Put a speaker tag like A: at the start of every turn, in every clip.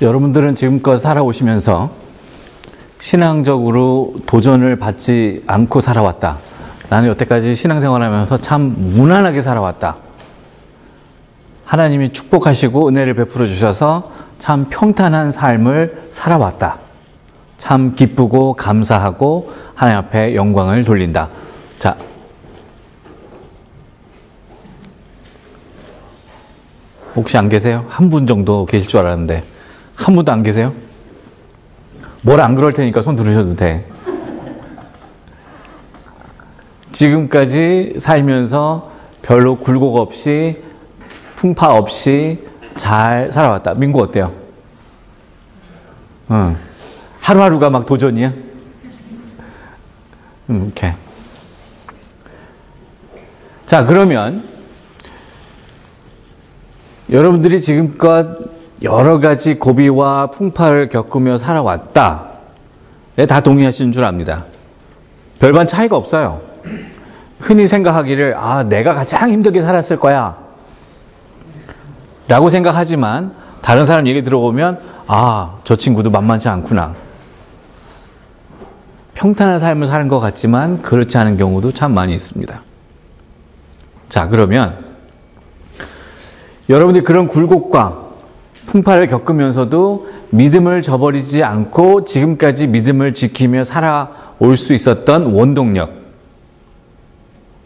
A: 여러분들은 지금껏 살아오시면서 신앙적으로 도전을 받지 않고 살아왔다. 나는 여태까지 신앙생활하면서 참 무난하게 살아왔다. 하나님이 축복하시고 은혜를 베풀어 주셔서 참 평탄한 삶을 살아왔다. 참 기쁘고 감사하고 하나님 앞에 영광을 돌린다. 자, 혹시 안 계세요? 한 분 정도 계실 줄 알았는데 한 분도 안 계세요? 뭘 안 그럴 테니까 손 들으셔도 돼. 지금까지 살면서 별로 굴곡 없이 풍파 없이 잘 살아왔다. 민구 어때요? 하루하루가 막 도전이야? 오케이. 자, 그러면 여러분들이 지금껏 여러 가지 고비와 풍파를 겪으며 살아왔다. 네, 다 동의하시는 줄 압니다. 별반 차이가 없어요. 흔히 생각하기를 내가 가장 힘들게 살았을 거야 라고 생각하지만 다른 사람 얘기 들어보면 저 친구도 만만치 않구나. 평탄한 삶을 사는 것 같지만 그렇지 않은 경우도 참 많이 있습니다. 자, 그러면 여러분들이 그런 굴곡과 풍파를 겪으면서도 믿음을 저버리지 않고 지금까지 믿음을 지키며 살아올 수 있었던 원동력,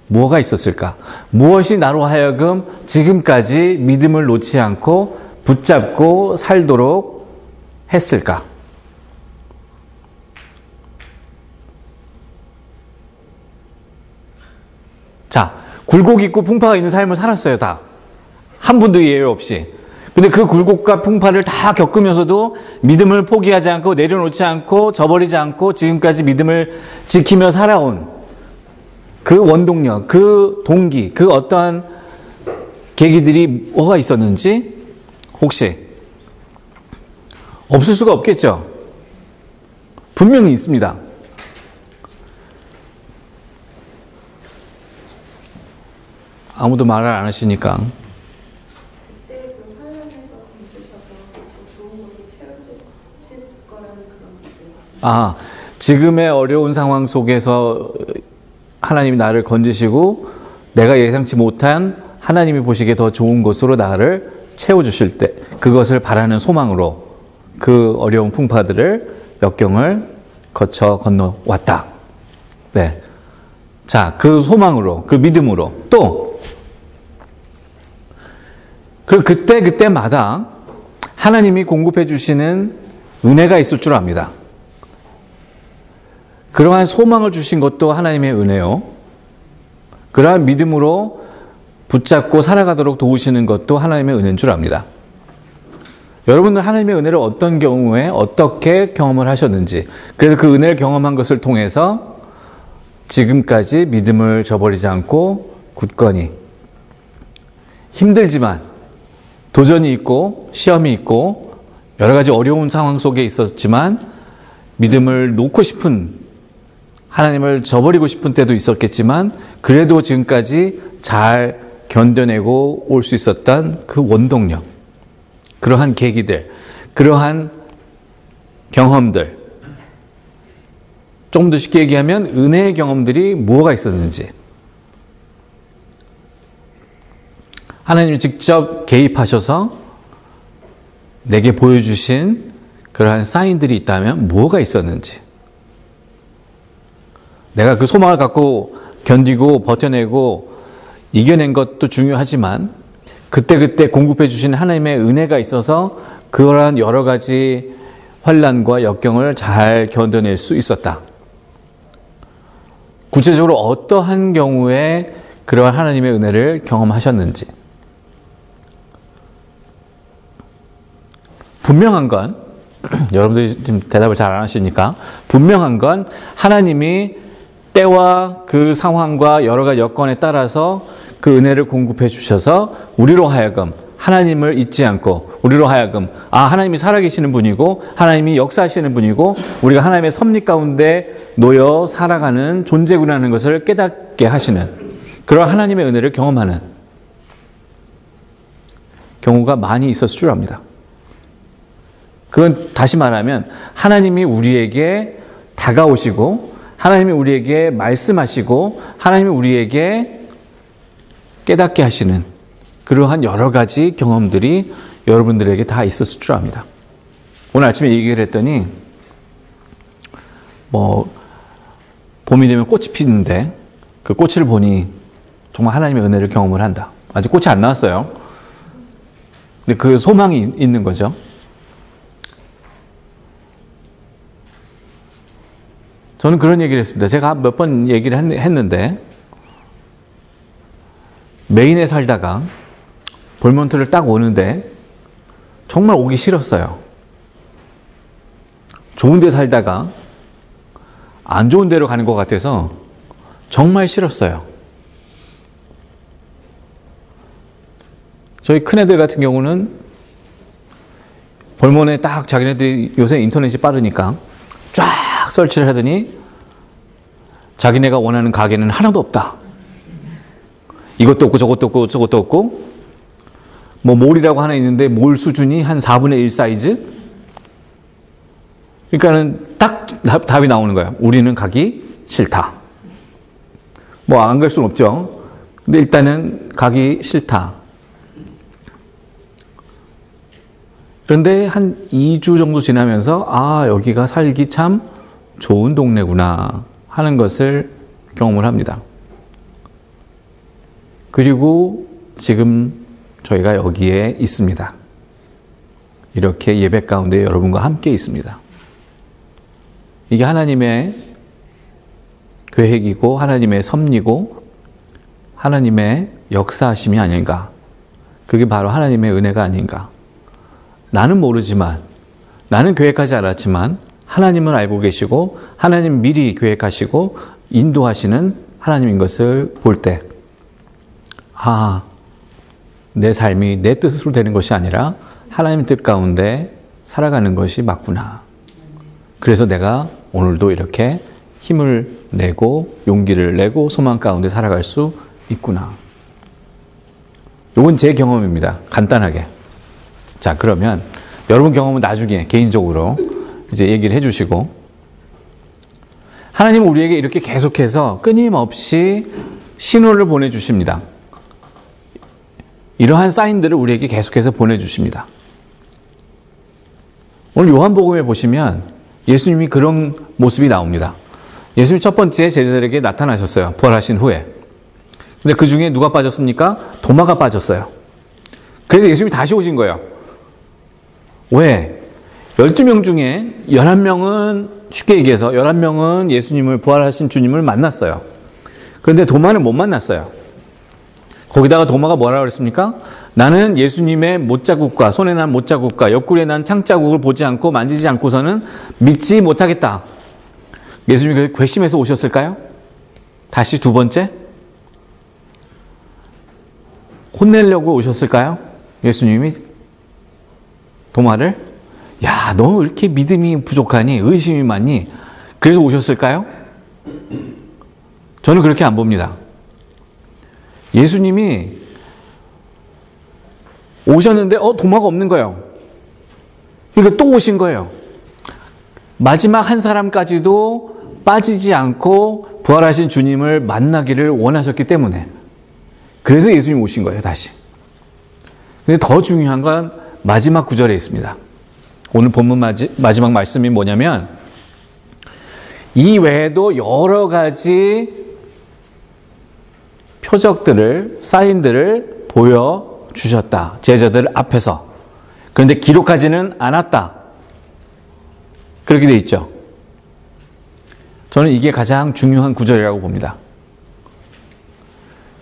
A: 뭐가 있었을까? 무엇이 나로 하여금 지금까지 믿음을 놓지 않고 붙잡고 살도록 했을까? 자, 굴곡이 있고 풍파가 있는 삶을 살았어요, 다. 한 분도 예외 없이. 근데 그 굴곡과 풍파를 다 겪으면서도 믿음을 포기하지 않고 내려놓지 않고 저버리지 않고 지금까지 믿음을 지키며 살아온 그 원동력, 그 동기, 그 어떠한 계기들이 뭐가 있었는지 혹시 없을 수가 없겠죠. 분명히 있습니다. 아무도 말을 안 하시니까. 지금의 어려운 상황 속에서 하나님이 나를 건지시고 내가 예상치 못한 하나님이 보시기에 더 좋은 것으로 나를 채워주실 때 그것을 바라는 소망으로 그 어려운 풍파들을 역경을 거쳐 건너왔다. 네. 자, 그 소망으로, 그 믿음으로 또 그때마다 하나님이 공급해 주시는 은혜가 있을 줄 압니다. 그러한 소망을 주신 것도 하나님의 은혜요. 그러한 믿음으로 붙잡고 살아가도록 도우시는 것도 하나님의 은혜인 줄 압니다. 여러분들 하나님의 은혜를 어떤 경우에 어떻게 경험을 하셨는지, 그래서 그 은혜를 경험한 것을 통해서 지금까지 믿음을 저버리지 않고 굳건히 힘들지만 도전이 있고 시험이 있고 여러 가지 어려운 상황 속에 있었지만 믿음을 놓고 싶은, 하나님을 저버리고 싶은 때도 있었겠지만 그래도 지금까지 잘 견뎌내고 올 수 있었던 그 원동력, 그러한 계기들, 그러한 경험들, 좀 더 쉽게 얘기하면 은혜의 경험들이 뭐가 있었는지 하나님이 직접 개입하셔서 내게 보여주신 그러한 사인들이 있다면 뭐가 있었는지, 내가 그 소망을 갖고 견디고 버텨내고 이겨낸 것도 중요하지만 그때그때 공급해 주신 하나님의 은혜가 있어서 그러한 여러 가지 환난과 역경을 잘 견뎌낼 수 있었다. 구체적으로 어떠한 경우에 그러한 하나님의 은혜를 경험하셨는지. 분명한 건, 여러분들이 지금 대답을 잘 안 하시니까, 분명한 건 하나님이 때와 그 상황과 여러 가지 여건에 따라서 그 은혜를 공급해 주셔서 우리로 하여금 하나님을 잊지 않고, 우리로 하여금 하나님이 살아계시는 분이고 하나님이 역사하시는 분이고 우리가 하나님의 섭리 가운데 놓여 살아가는 존재구나라는 것을 깨닫게 하시는 그런 하나님의 은혜를 경험하는 경우가 많이 있었을 줄 압니다. 그건 다시 말하면 하나님이 우리에게 다가오시고 하나님이 우리에게 말씀하시고 하나님이 우리에게 깨닫게 하시는 그러한 여러 가지 경험들이 여러분들에게 다 있었을 줄 압니다. 오늘 아침에 얘기를 했더니 봄이 되면 꽃이 피는데 그 꽃을 보니 정말 하나님의 은혜를 경험을 한다. 아직 꽃이 안 나왔어요. 근데 그 소망이 있는 거죠. 저는 그런 얘기를 했습니다. 제가 몇 번 얘기를 했는데 메인에 살다가 볼몬트를 딱 오는데 정말 오기 싫었어요. 좋은 데 살다가 안 좋은 데로 가는 것 같아서 정말 싫었어요. 저희 큰애들 같은 경우는 볼몬에 딱 자기네들이 요새 인터넷이 빠르니까 쫙 설치를 하더니 자기네가 원하는 가게는 하나도 없다. 이것도 없고 저것도 없고 저것도 없고 몰이라고 하나 있는데 몰 수준이 한 4분의 1 사이즈? 그러니까는 딱 답이 나오는 거예요. 우리는 가기 싫다. 안 갈 수는 없죠. 근데 일단은 가기 싫다. 그런데 한 2주 정도 지나면서 여기가 살기 참 좋은 동네구나 하는 것을 경험을 합니다. 그리고 지금 저희가 여기에 있습니다. 이렇게 예배 가운데 여러분과 함께 있습니다. 이게 하나님의 계획이고 하나님의 섭리고 하나님의 역사하심이 아닌가. 그게 바로 하나님의 은혜가 아닌가. 나는 모르지만 나는 계획하지 않았지만 하나님은 알고 계시고 하나님 미리 계획하시고 인도하시는 하나님인 것을 볼 때 내 삶이 내 뜻으로 되는 것이 아니라 하나님 뜻 가운데 살아가는 것이 맞구나. 그래서 내가 오늘도 이렇게 힘을 내고 용기를 내고 소망 가운데 살아갈 수 있구나. 이건 제 경험입니다. 간단하게. 자, 그러면 여러분 경험은 나중에 개인적으로 이제 얘기를 해주시고, 하나님은 우리에게 이렇게 계속해서 끊임없이 신호를 보내주십니다. 이러한 사인들을 우리에게 계속해서 보내주십니다. 오늘 요한복음에 보시면 예수님이 그런 모습이 나옵니다. 예수님이 첫 번째 제자들에게 나타나셨어요. 부활하신 후에. 근데 그 중에 누가 빠졌습니까? 도마가 빠졌어요. 그래서 예수님이 다시 오신 거예요. 왜? 12명 중에 11명은 쉽게 얘기해서 11명은 예수님을 부활하신 주님을 만났어요. 그런데 도마는 못 만났어요. 거기다가 도마가 뭐라고 그랬습니까? 나는 예수님의 못자국과 손에 난 못자국과 옆구리에 난 창자국을 보지 않고 만지지 않고서는 믿지 못하겠다. 예수님이 괘씸해서 오셨을까요? 다시 두 번째? 혼내려고 오셨을까요? 예수님이 도마를? 야, 너 왜 이렇게 믿음이 부족하니? 의심이 많니? 그래서 오셨을까요? 저는 그렇게 안 봅니다. 예수님이 오셨는데 도마가 없는 거예요. 그러니까 또 오신 거예요. 마지막 한 사람까지도 빠지지 않고 부활하신 주님을 만나기를 원하셨기 때문에. 그래서 예수님 오신 거예요, 다시. 근데 더 중요한 건 마지막 구절에 있습니다. 오늘 본문 마지막 말씀이 뭐냐면, 이 외에도 여러 가지 표적들을, 사인들을 보여주셨다. 제자들 앞에서. 그런데 기록하지는 않았다. 그렇게 돼 있죠. 저는 이게 가장 중요한 구절이라고 봅니다.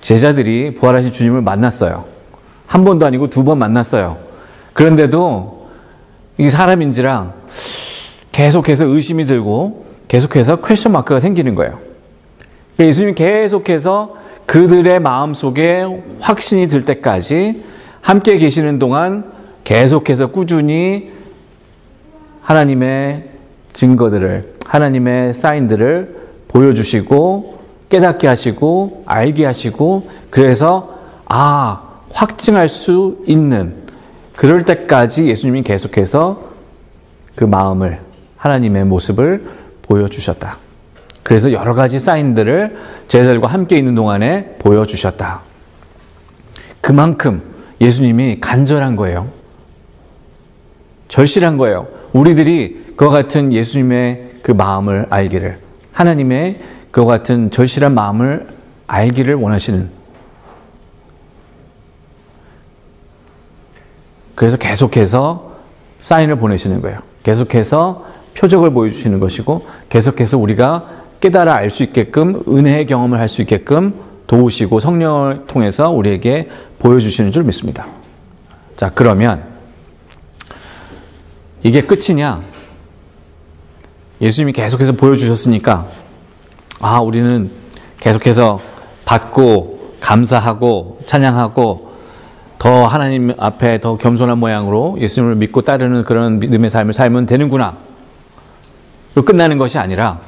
A: 제자들이 부활하신 주님을 만났어요. 한 번도 아니고 두 번 만났어요. 그런데도 이 사람인지라 계속해서 의심이 들고 계속해서 퀘스천 마크가 생기는 거예요. 예수님이 계속해서 그들의 마음속에 확신이 들 때까지 함께 계시는 동안 계속해서 꾸준히 하나님의 증거들을, 하나님의 사인들을 보여주시고 깨닫게 하시고 알게 하시고, 그래서 확증할 수 있는, 그럴 때까지 예수님이 계속해서 그 마음을, 하나님의 모습을 보여주셨다. 그래서 여러 가지 사인들을 제자들과 함께 있는 동안에 보여주셨다. 그만큼 예수님이 간절한 거예요. 절실한 거예요. 우리들이 그와 같은 예수님의 그 마음을 알기를, 하나님의 그와 같은 절실한 마음을 알기를 원하시는. 그래서 계속해서 사인을 보내시는 거예요. 계속해서 표적을 보여주시는 것이고, 계속해서 우리가 깨달아 알 수 있게끔, 은혜의 경험을 할 수 있게끔 도우시고 성령을 통해서 우리에게 보여주시는 줄 믿습니다. 자, 그러면 이게 끝이냐? 예수님이 계속해서 보여주셨으니까 우리는 계속해서 받고 감사하고 찬양하고 더 하나님 앞에 더 겸손한 모양으로 예수님을 믿고 따르는 그런 믿음의 삶을 살면 되는구나. 끝나는 것이 아니라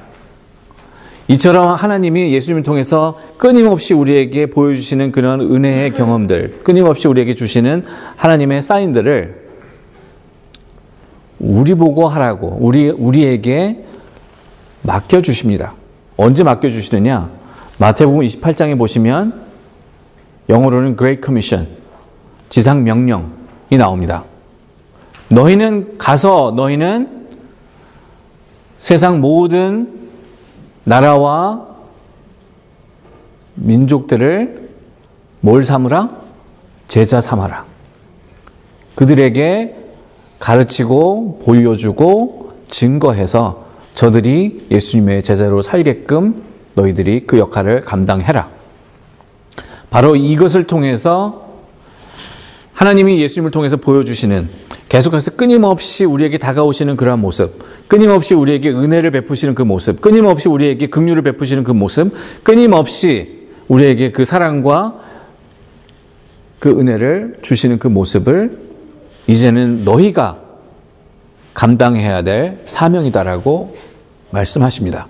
A: 이처럼 하나님이 예수님을 통해서 끊임없이 우리에게 보여주시는 그런 은혜의 경험들, 끊임없이 우리에게 주시는 하나님의 사인들을 우리 보고 하라고 우리에게 맡겨주십니다. 언제 맡겨주시느냐? 마태복음 28장에 보시면 영어로는 Great Commission, 지상명령이 나옵니다. 너희는 가서 너희는 세상 모든 나라와 민족들을 뭘 삼으라? 제자 삼아라. 그들에게 가르치고 보여주고 증거해서 저들이 예수님의 제자로 살게끔 너희들이 그 역할을 감당해라. 바로 이것을 통해서 하나님이 예수님을 통해서 보여주시는, 계속해서 끊임없이 우리에게 다가오시는 그러한 모습, 끊임없이 우리에게 은혜를 베푸시는 그 모습, 끊임없이 우리에게 긍휼을 베푸시는 그 모습, 끊임없이 우리에게 그 사랑과 그 은혜를 주시는 그 모습을 이제는 너희가 감당해야 될 사명이다라고 말씀하십니다.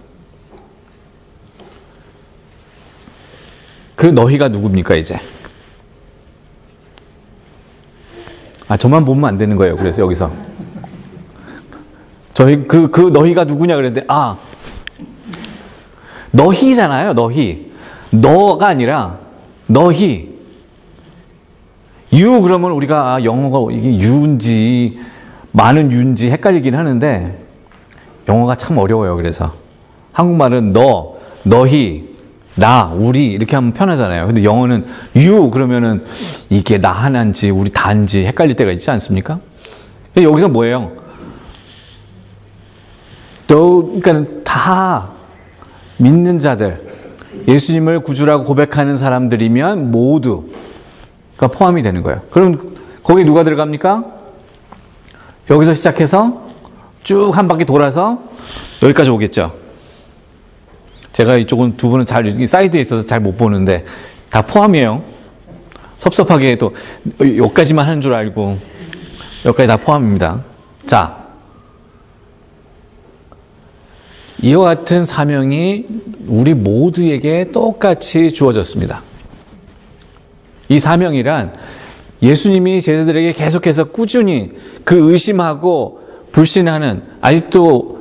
A: 그 너희가 누굽니까, 이제? 저만 보면 안 되는 거예요. 그래서 여기서. 저희, 그 너희가 누구냐 그랬는데, 너희잖아요, 너희. 너가 아니라, 너희. you, 그러면 우리가, 영어가 이게 you인지, 많은 you인지 헷갈리긴 하는데, 영어가 참 어려워요, 그래서. 한국말은 너희, 나, 우리 이렇게 하면 편하잖아요. 근데 영어는 you 그러면은 이게 나 하나인지 우리 다인지 헷갈릴 때가 있지 않습니까? 여기서 뭐예요? 그러니까 다 믿는 자들, 예수님을 구주라고 고백하는 사람들이면 모두가 포함이 되는 거예요. 그럼 거기 누가 들어갑니까? 여기서 시작해서 쭉 한 바퀴 돌아서 여기까지 오겠죠. 제가 이쪽은 두 분은 사이드에 있어서 잘 못 보는데 다 포함이에요. 섭섭하게 또 여기까지만 하는 줄 알고 여기까지 다 포함입니다. 자, 이와 같은 사명이 우리 모두에게 똑같이 주어졌습니다. 이 사명이란 예수님이 제자들에게 계속해서 꾸준히 그 의심하고 불신하는, 아직도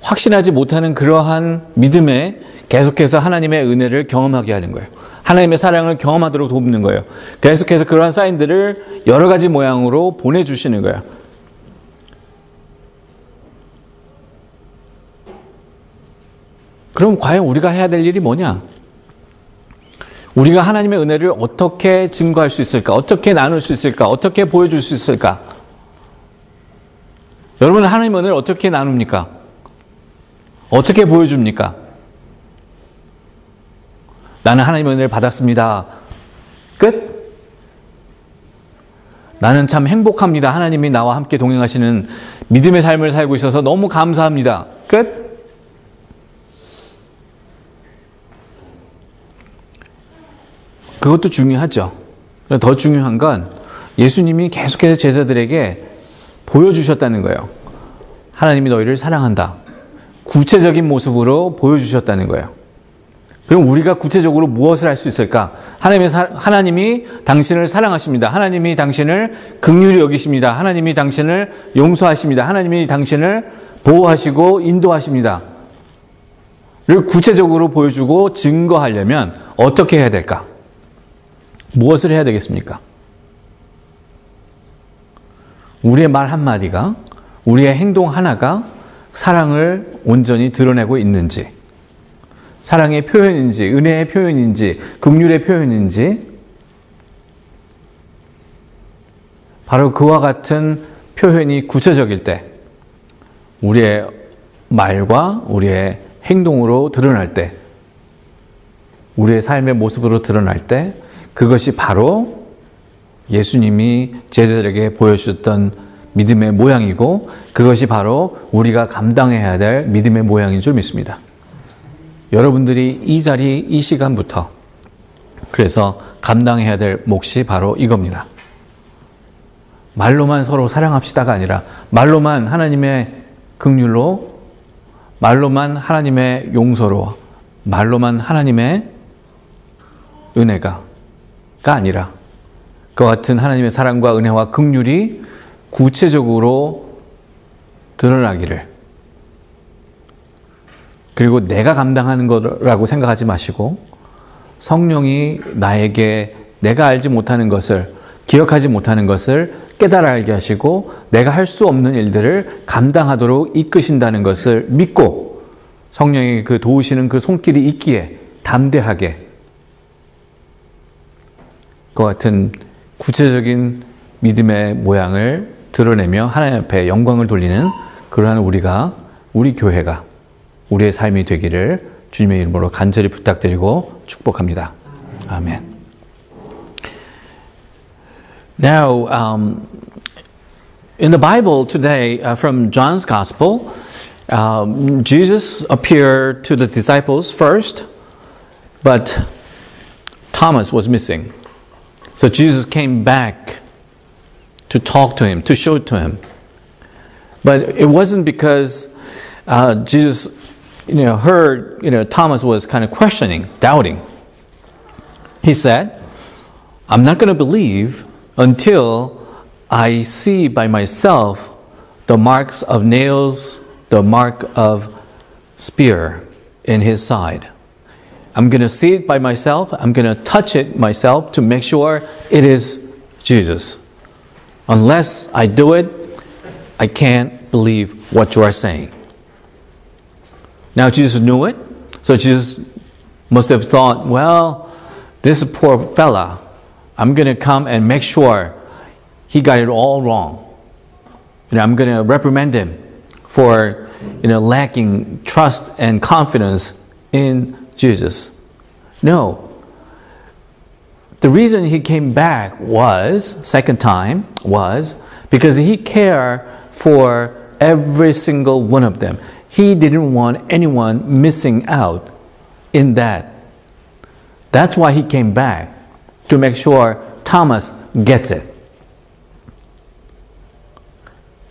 A: 확신하지 못하는 그러한 믿음에 계속해서 하나님의 은혜를 경험하게 하는 거예요. 하나님의 사랑을 경험하도록 돕는 거예요. 계속해서 그러한 사인들을 여러 가지 모양으로 보내주시는 거예요. 그럼 과연 우리가 해야 될 일이 뭐냐? 우리가 하나님의 은혜를 어떻게 증거할 수 있을까? 어떻게 나눌 수 있을까? 어떻게 보여줄 수 있을까? 여러분은 하나님의 은혜를 어떻게 나눕니까? 어떻게 보여줍니까? 나는 하나님의 은혜를 받았습니다. 끝? 나는 참 행복합니다. 하나님이 나와 함께 동행하시는 믿음의 삶을 살고 있어서 너무 감사합니다. 끝? 그것도 중요하죠. 더 중요한 건 예수님이 계속해서 제자들에게 보여주셨다는 거예요. 하나님이 너희를 사랑한다. 구체적인 모습으로 보여주셨다는 거예요. 그럼 우리가 구체적으로 무엇을 할 수 있을까? 하나님이 당신을 사랑하십니다. 하나님이 당신을 긍휼히 여기십니다. 하나님이 당신을 용서하십니다. 하나님이 당신을 보호하시고 인도하십니다. 를 구체적으로 보여주고 증거하려면 어떻게 해야 될까? 무엇을 해야 되겠습니까? 우리의 말 한마디가, 우리의 행동 하나가 사랑을 온전히 드러내고 있는지, 사랑의 표현인지, 은혜의 표현인지, 긍휼의 표현인지, 바로 그와 같은 표현이 구체적일 때, 우리의 말과 우리의 행동으로 드러날 때, 우리의 삶의 모습으로 드러날 때, 그것이 바로 예수님이 제자들에게 보여주셨던 믿음의 모양이고, 그것이 바로 우리가 감당해야 될 믿음의 모양인 줄 믿습니다. 여러분들이 이 자리, 이 시간부터 그래서 감당해야 될 몫이 바로 이겁니다. 말로만 서로 사랑합시다가 아니라, 말로만 하나님의 긍휼로, 말로만 하나님의 용서로, 말로만 하나님의 은혜가 아니라, 그와 같은 하나님의 사랑과 은혜와 긍휼이 구체적으로 드러나기를, 그리고 내가 감당하는 거라고 생각하지 마시고 성령이 나에게 내가 알지 못하는 것을, 기억하지 못하는 것을 깨달아 알게 하시고 내가 할 수 없는 일들을 감당하도록 이끄신다는 것을 믿고, 성령이 그 도우시는 그 손길이 있기에 담대하게 그와 같은 구체적인 믿음의 모양을 드러내며 하나님 앞에 영광을 돌리는 그러한 우리 교회가, 우리의 삶이 되기를 주님의 이름으로 간절히 부탁드리고 축복합니다. 아멘. Now, in the Bible today, from John's Gospel, Jesus appeared to the disciples first, but Thomas was missing. So Jesus came back to talk to him, to show it to him. But it wasn't because Jesus heard, Thomas was kind of questioning, doubting. He said, I'm not going to believe until I see by myself the marks of nails, the mark of spear in his side. I'm going to see it by myself. I'm going to touch it myself to make sure it is Jesus. Unless I do it, I can't believe what you are saying. Now Jesus knew it, so Jesus must have thought, well, this poor fella, I'm going to come and make sure he got it all wrong. I'm going to reprimand him for lacking trust and confidence in Jesus. No. The reason he came back second time was because he cared for every single one of them. He didn't want anyone missing out in that. That's why he came back, to make sure Thomas gets it.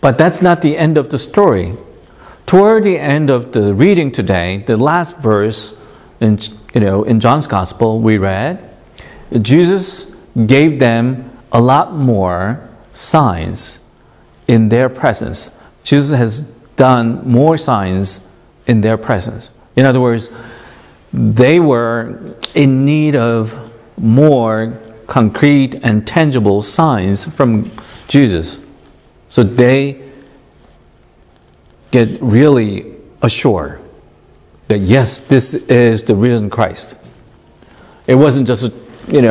A: But that's not the end of the story. Toward the end of the reading today, the last verse in John's Gospel we read, Jesus gave them a lot more signs in their presence. Jesus has done more signs in their presence. In other words, they were in need of more concrete and tangible signs from Jesus. So they get really assured that yes, this is the risen Christ. It wasn't just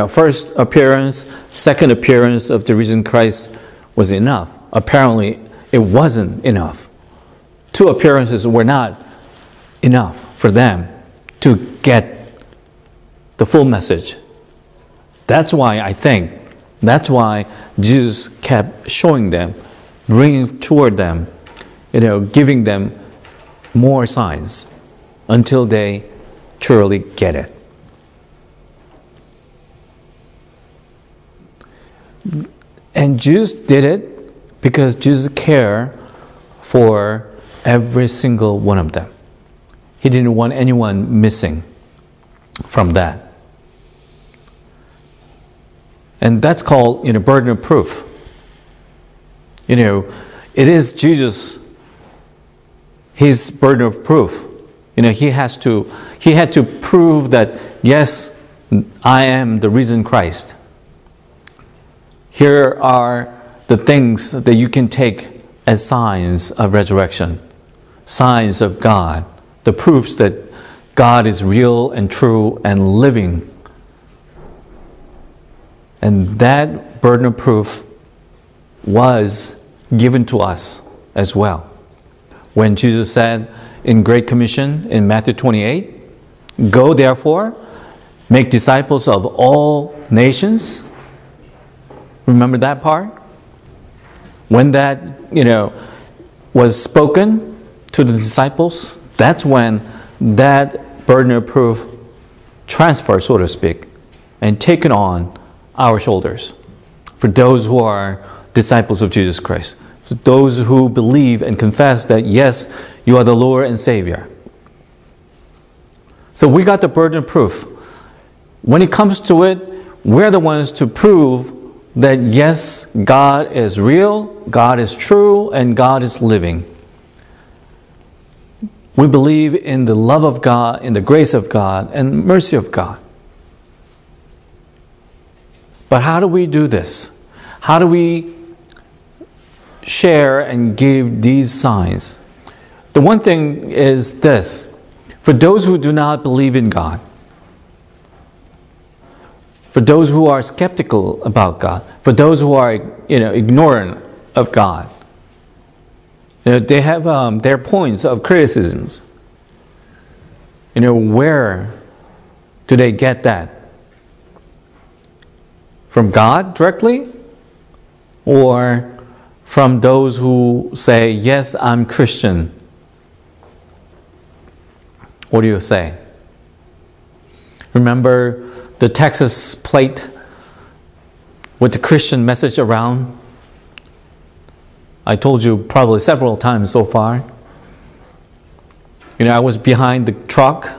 A: first appearance, second appearance of the risen Christ was enough. Apparently, it wasn't enough. 2 appearances were not enough for them to get the full message. That's why Jesus kept showing them, bringing toward them, giving them more signs until they truly get it. And Jesus did it because Jesus cared for every single one of them. He didn't want anyone missing. from that. And that's called, burden of proof. It is Jesus, his burden of proof. He had to prove that, yes, I am the risen Christ. Here are the things that you can take as signs of resurrection, signs of God, the proofs that God is real and true and living. And that burden of proof was given to us as well. When Jesus said in Great Commission in Matthew 28, "Go therefore, make disciples of all nations." Remember that part? When that, was spoken to the disciples, that's when that burden of proof transferred, so to speak, and taken on our shoulders for those who are disciples of Jesus Christ, for those who believe and confess that, yes, you are the Lord and Savior. So we got the burden of proof. When it comes to it, we're the ones to prove that, yes, God is real, God is true, and God is living. We believe in the love of God, in the grace of God, and mercy of God. But how do we do this? How do we share and give these signs? The one thing is this: for those who do not believe in God, for those who are skeptical about God, for those who are ignorant of God, they have their points of criticisms. Where do they get that? From God directly? Or from those who say, yes, I'm Christian? What do you say? Remember the Texas plate with the Christian message around? I told you probably several times so far. I was behind the truck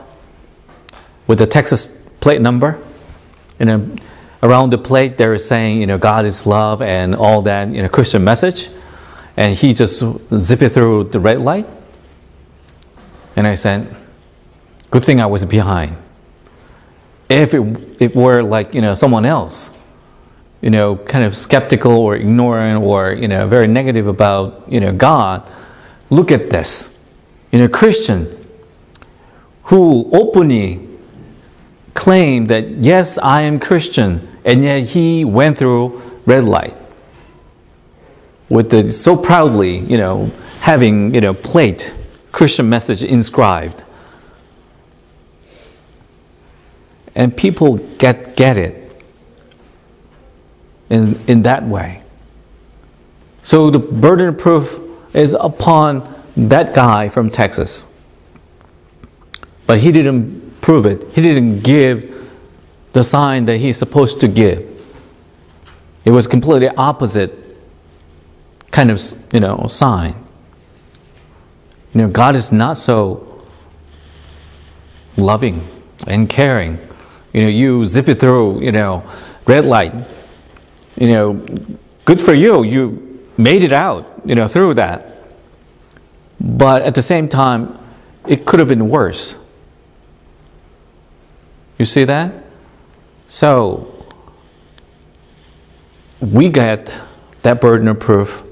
A: with the Texas plate number. Around the plate they were saying, God is love and all that, Christian message. And he just zipped it through the red light. And I said, good thing I was behind. If it were like, someone else, kind of skeptical or ignorant or, very negative about, God, look at this. Christian who openly claimed that, yes, I am Christian, and yet he went through red light with so proudly, having, plate, Christian message inscribed. And people get it in that way. So the burden of proof is upon that guy from Texas. But he didn't prove it. He didn't give the sign that he's supposed to give. It was completely opposite kind of, sign. God is not so loving and caring. You zip it through, red light. Good for you. You made it out, through that. But at the same time, it could have been worse. You see that? So, we get that burden of proof.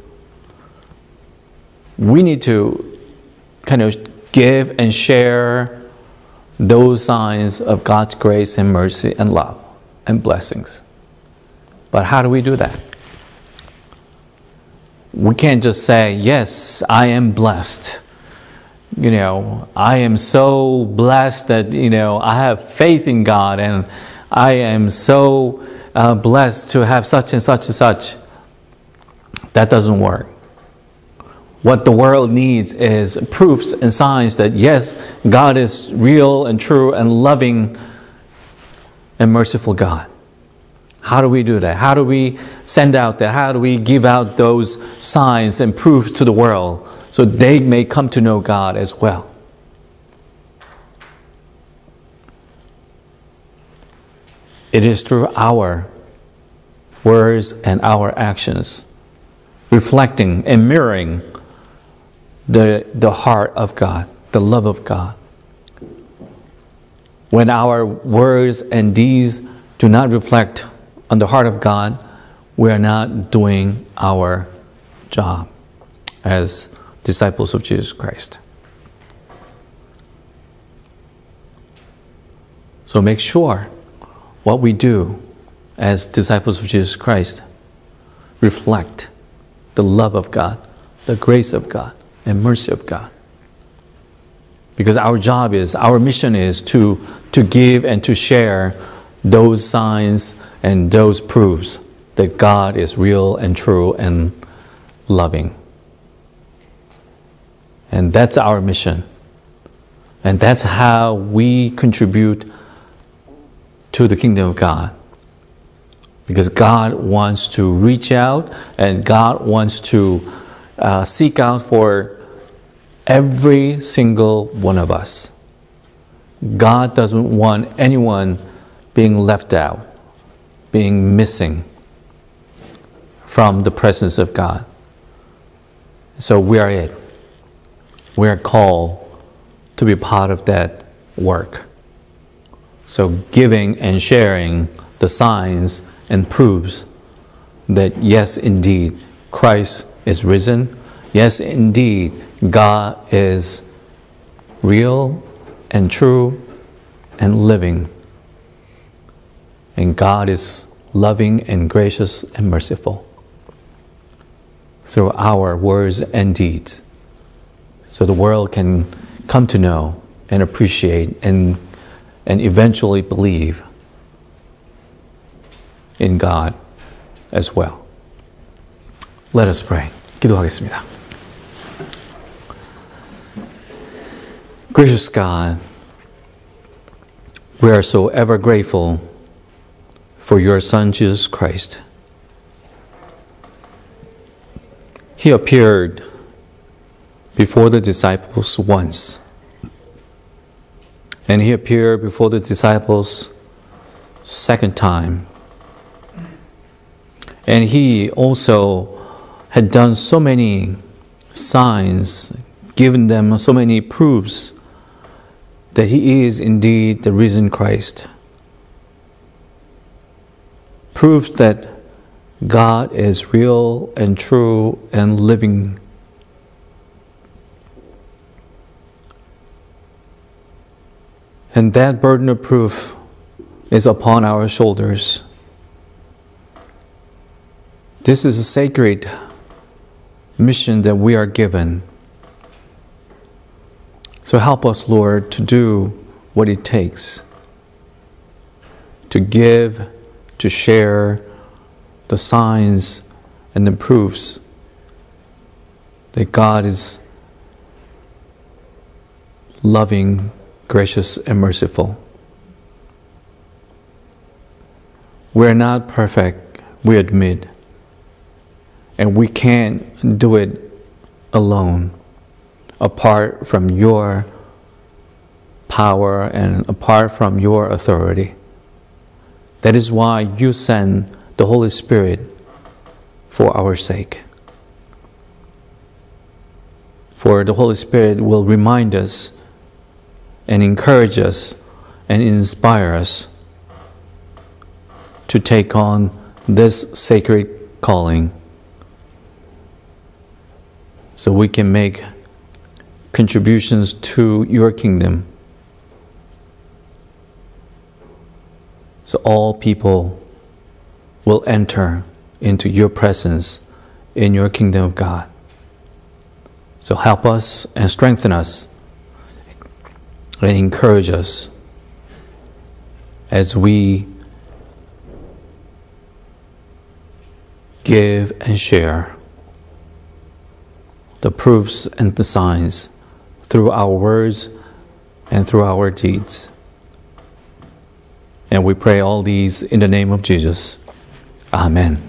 A: We need to kind of give and share those signs of God's grace and mercy and love and blessings. But how do we do that? We can't just say, yes, I am blessed. I am so blessed that, I have faith in God, and I am so blessed to have such and such and such. That doesn't work. What the world needs is proofs and signs that, yes, God is real and true and loving and merciful God. How do we do that? How do we send out that? How do we give out those signs and proofs to the world so they may come to know God as well? It is through our words and our actions, reflecting and mirroring the heart of God, the love of God. When our words and deeds do not reflect on the heart of God, we are not doing our job as disciples of Jesus Christ. So make sure what we do as disciples of Jesus Christ reflect the love of God, the grace of God, and mercy of God. Because our job is, our mission is to give and to share those signs and those proofs that God is real and true and loving. And that's our mission. And that's how we contribute to the kingdom of God. Because God wants to reach out and God wants to seek out for every single one of us. God doesn't want anyone being left out, being missing from the presence of God. So we are it. We are called to be part of that work. So giving and sharing the signs and proofs that yes, indeed, Christ is risen. Yes, indeed, God is real and true and living. And God is loving and gracious and merciful through our words and deeds. So the world can come to know and appreciate and eventually believe in God as well. Let us pray. 기도하겠습니다. Gracious God, we are so ever grateful for your Son, Jesus Christ. He appeared before the disciples once, and he appeared before the disciples second time. And he also had done so many signs, given them so many proofs that he is indeed the risen Christ. Proofs that God is real and true and living. And that burden of proof is upon our shoulders. This is a sacred mission that we are given. So help us, Lord, to do what it takes to give, to share the signs and the proofs that God is loving, gracious, and merciful. We're not perfect, we admit, and we can't do it alone, apart from your power and apart from your authority. That is why you send the Holy Spirit for our sake. For the Holy Spirit will remind us and encourage us and inspire us to take on this sacred calling so we can make contributions to your kingdom. So all people will enter into your presence in your kingdom of God. So help us and strengthen us and encourage us as we give and share the proofs and the signs through our words and through our deeds. And we pray all these in the name of Jesus. Amen.